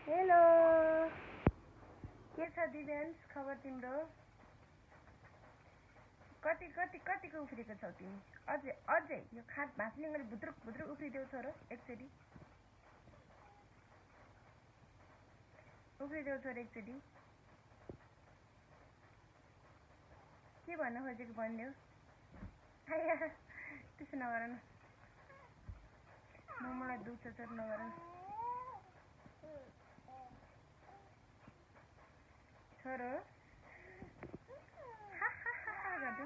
Hello के छ दिव्यान्स खबर तिम्रो कति कति कतिको उफ्रेको छौ तिमी अझै अझै यो खाट भाँच्ने गरी भुत्रुक भुत्रुक उफ्रिदेऊ छोरो एकचोटि उफ्रिदेऊ छोरो एकचोटि के भन्न खोजेको भनिदेऊ आया त्यसो नगर न मलाई दुख्छ छोरो नगर न छोरो हा हा हा हा गर्दै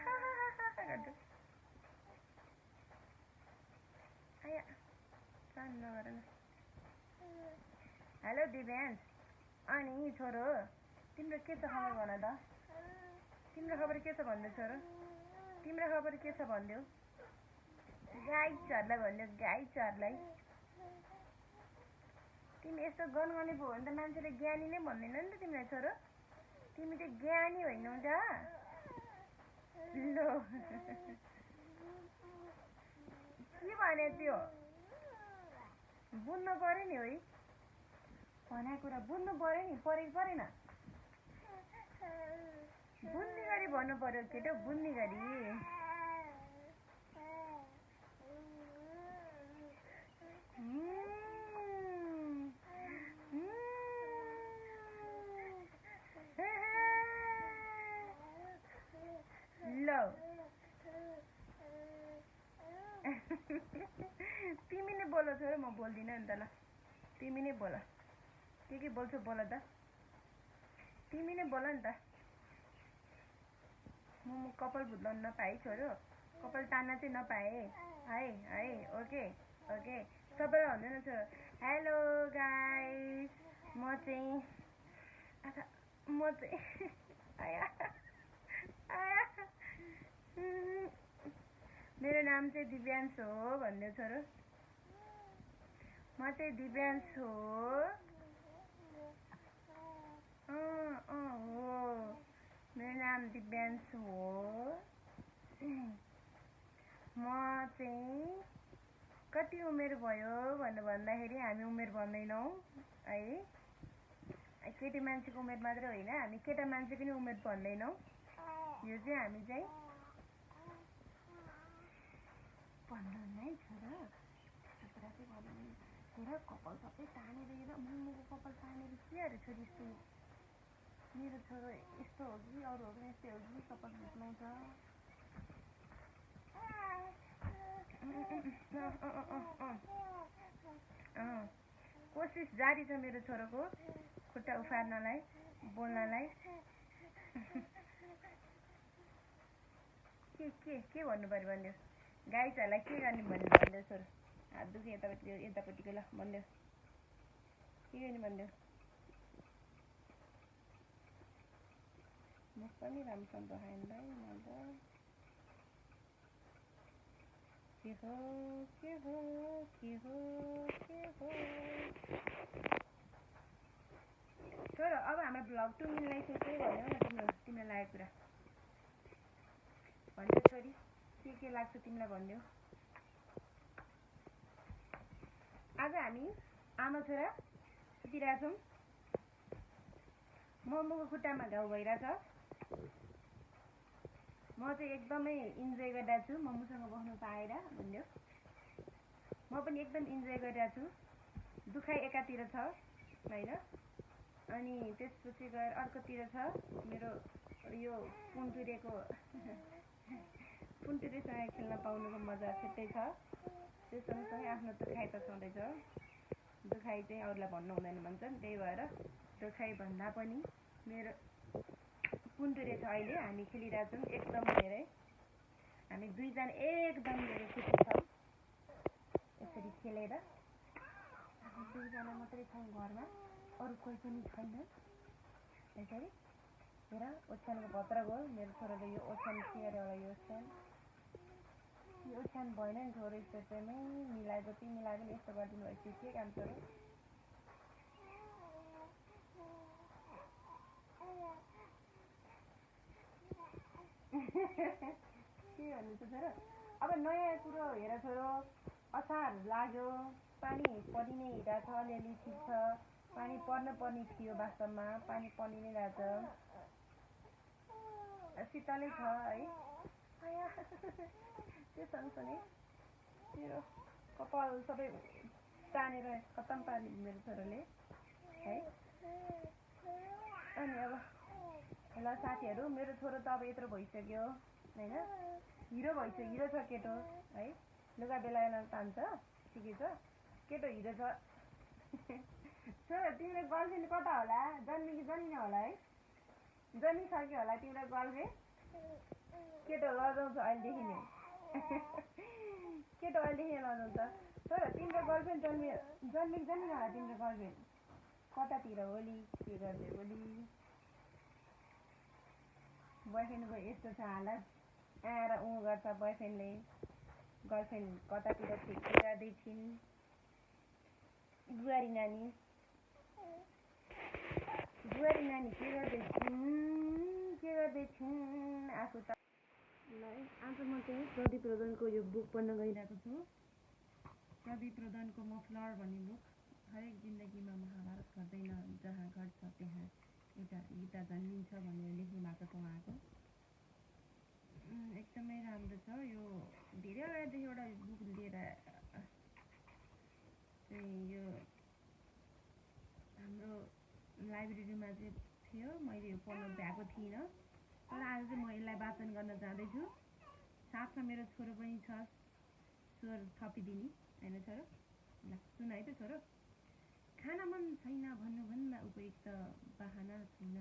हा हा हा हा गर्दै आया सानो नगर न हेलो दिव्यान्स अनि छोरो तिम्रो के छ खबर भन त तिम्रो खबर के छ भन्देऊ छोरो तिम्रो खबर के छ भन्देऊ गाई चरलाई भन्देऊ गाई चरलाई तिमी यस्तो गनगने भयो भने त मान्छेले ज्ञानी नै भन्दैन नि त तिमीलाई छोरो तिमी चाहिँ ज्ञानी होइन त लो के भने त्यो बुझ्नु पर्यो नि है भनेको कुरा बुझ्नु पर्यो नि परेको परेन बुझ्ने गरी भन्नु पर्यो केटो बुझ्ने गरी लो तिमी नै बोल छोरो म बोल्दिनँ नि त ल तिमी नै बोल के बोल्छौ बोल त तिमी नै बोल नि त म कपाल भुत्लाउन नपाएँ छोरो कपाल तान्न चाहिँ नपाएँ है ओके ओके सबैलाई भन्नु न छोरो हेलो गाइस म चाहिँ आया आया मेरो नाम चाहिँ दिव्यान्स हो भन्देऊ छोरो म चाहिँ दिव्यान्स हो हो मेरो नाम दिव्यान्स हो म चाहिँ कति उमेर भयो भनेर भन्दाखेरि हामी उमेर भन्दैनौँ है केटी मान्छेको उमेर मात्रै होइन हामी केटा मान्छेको नि उमेर भन्दैनौँ यो चाहिँ हामी चाहिँ भन्दैन है छोरा त्यस्तो कुरा चाहिँ भन्दैन हेर कपाल सबै तानेर हेर मुमुको कपाल तानेर के अरे छोरी यस्तो मेरो छोरो यस्तो हो कि अरूहरू पनि यस्तै हो कि कपाल भुत्लाउँछ कोसिस जारी छ मेरो छोरोको खुट्टा उफार्नलाई बोल्नलाई के भन्नु पर्यो भनिदेऊ गाईहरूलाई के गर्ने भन्नु भनिदेऊ छोरो हात दुख्यो यतापट्टिको ल भनिदेऊ के गर्ने भनिदेऊ मुख पनि राम्रोसँग देखाएन मैले के हो छोरो अब हाम्रो भ्लग 2 मिल्ने चाहिँ भन्यो न तिमीलाई लागेको कुरा भन्छ छोरी के लाग्छ तिमीलाई भनिदेऊ आज हामी आमा छोरा सुतिरहेछौँ मोमोको खुट्टामा घाउ भइरहेछ म चाहिँ एकदमै इन्जोय गरिरहेको छु मोमोसँग बस्नु पाएर भनिदेऊ म पनि एकदम इन्जोय गरिरहेको छु दुखाइ एकातिर छ होइन अनि त्यसपछि गएर अर्कोतिर छ मेरो यो पुन्टुरेसँग खेल्न पाउनुको मजा छुट्टै छ त्यो सँगसँगै आफ्नो दुखाइ त छँदैछ दुखाइ चाहिँ अरूलाई भन्नु हुँदैन भन्छन् त्यही भएर दुखाइ भन्दा पनि मेरो पुन्टुरे छ अहिले हामी खेलिरहेछौँ एकदम धेरै हामी दुईजना एकदम धेरै खुसी छौँ यसरी खेलेर हामी दुईजना मात्रै छौँ घरमा अरू कोही पनि छैन यसरी हेर ओछ्यानको भत्र गयो मेरो छोराले यो ओछ्यान के अरे होला यो ओछ्यान भएन नि छोरो स्टेटमै मिलाए जति मिलाए पनि यस्तो गरिदिनु भएपछि के काम छोरो के भन्नु त छोरो अब नयाँ कुरो हेर छोरो असार लाग्यो पानी परि नै रहेछ, अलिअलि ठिक छ। पानी पर्न पर्ने थियो वास्तवमा, पानी परि नै रहेछ, शीतलै छ है। त्यो सँगसँगै मेरो कपाल सबै तानेर खत्तम पार्ने मेरो छोराले है। अनि अब ल साथीहरू, मेरो छोरो त अब यत्रो भइसक्यो होइन, हिरो भइसक्यो, हिरो छ केटो है। लुगा बेलाएर तान्छ, ठिकै छ, केटो हिरो छ। छोरा तिम्रो गर्लफ्रेन्ड कता होला, जन्मी कि जन्मिन होला है, जन्मिसक्यो होला तिम्रो गर्लफ्रेन्ड। केटो लजाउँछ अहिलेदेखि नै, केटो अहिलेदेखि लजाउँछ। छोरा तिम्रो गर्लफ्रेन्ड जन्मी कि जन्मिन होला तिम्रो गर्लफ्रेन्ड, कतातिर होली, के गर्दै होली। बोयफ्रेन्डको यस्तो छ हालत, आएर गर्छ बोयफ्रेन्डले, गर्लफ्रेन्ड कतातिर के गर्दै थिइन्, बुहारी नानी के गर्दै थिइन् आफू त। ल आज म चाहिँ प्रदीप प्रधानको यो बुक पढ्न गइरहेको छु। प्रदीप प्रधानको मफलर भन्ने बुक। हरेक जिन्दगीमा महाभारत घट्दैन, जहाँ घट्छ त्यहाँ एउटा गीता जन्मिन्छ भनेर लेख्नु भएको छ उहाँको। एकदमै राम्रो छ यो। धेरैवटादेखि एउटा बुक लिएर चाहिँ यो हाम्रो लाइब्रेरीमा चाहिँ थियो, मैले यो पढ्नु भ्याएको थिइनँ, तर आज चाहिँ म यसलाई वाचन गर्न जाँदैछु। साथमा मेरो छोरो पनि छ, स्वर थपिदिने होइन छोरो। ल सुन है त छोरो। खान मन छैन भन्नुभन्दा उपयुक्त बहाना छैन,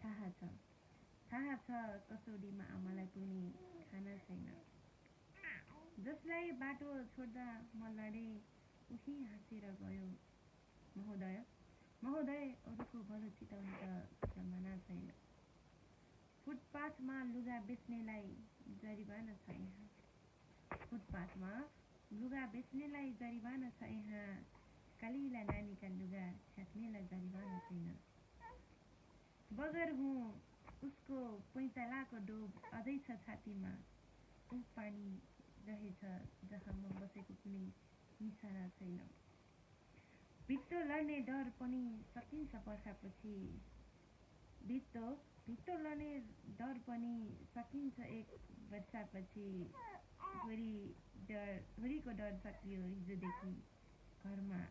थाहा छ कसौडीमा आमालाई पुग्ने खाना छैन। जसलाई बाटो छोड्दा म लडेँ, उही हाँसेर गयो। महोदय अरूको भलो चिताउने त जमाना छैन। फुटपाथमा लुगा बेच्नेलाई जरिवाना छ यहाँ। फुटपाथमा लुगा बेच्नेलाई जरिवाना छ यहाँ। कालीला नानीका लुगा फ्याँक्नेलाई जरिवाना छैन। बगर हुँ उसको पैँतालाको डोब अझै छ छातीमा। ऊ पानी रहेछ जहाँ म बसेको कुनै निशाना छैन। भित्तो लड्ने डर पनि सकिन्छ बर्खापछि। भित्तो लड्ने डर पनि सकिन्छ एक वर्षापछि। छोरीको डर सकियो हिजोदेखि घरमा।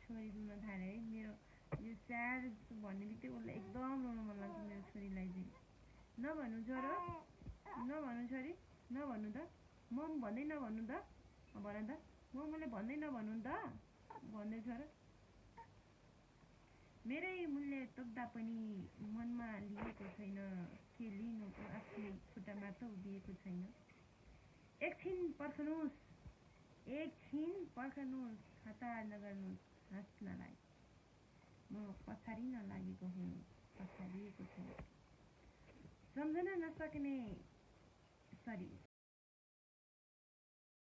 छोरी रुन थाले है। मेरो यो स्याड भन्ने बित्तिकै उसलाई एकदम रुन मन लाग्छ मेरो छोरीलाई चाहिँ। नभन्नु छोरो, नभन्नु छोरी, नभन्नु त, मम भन्दै नभन्नु त, भन त, ममले भन्दै नभन्नु त, भन्दै छोरो। मेरै मूल्य तोक्दा पनि मनमा लिएको छैन, के लिनु आफ्नै खुट्टामा त उभिएको छैन। एकछिन पर्खनुहोस्, हतार नगर्नुहोस् हाँस्नलाई। म पछारिन लागेको हुँ, पछारिएको छैन।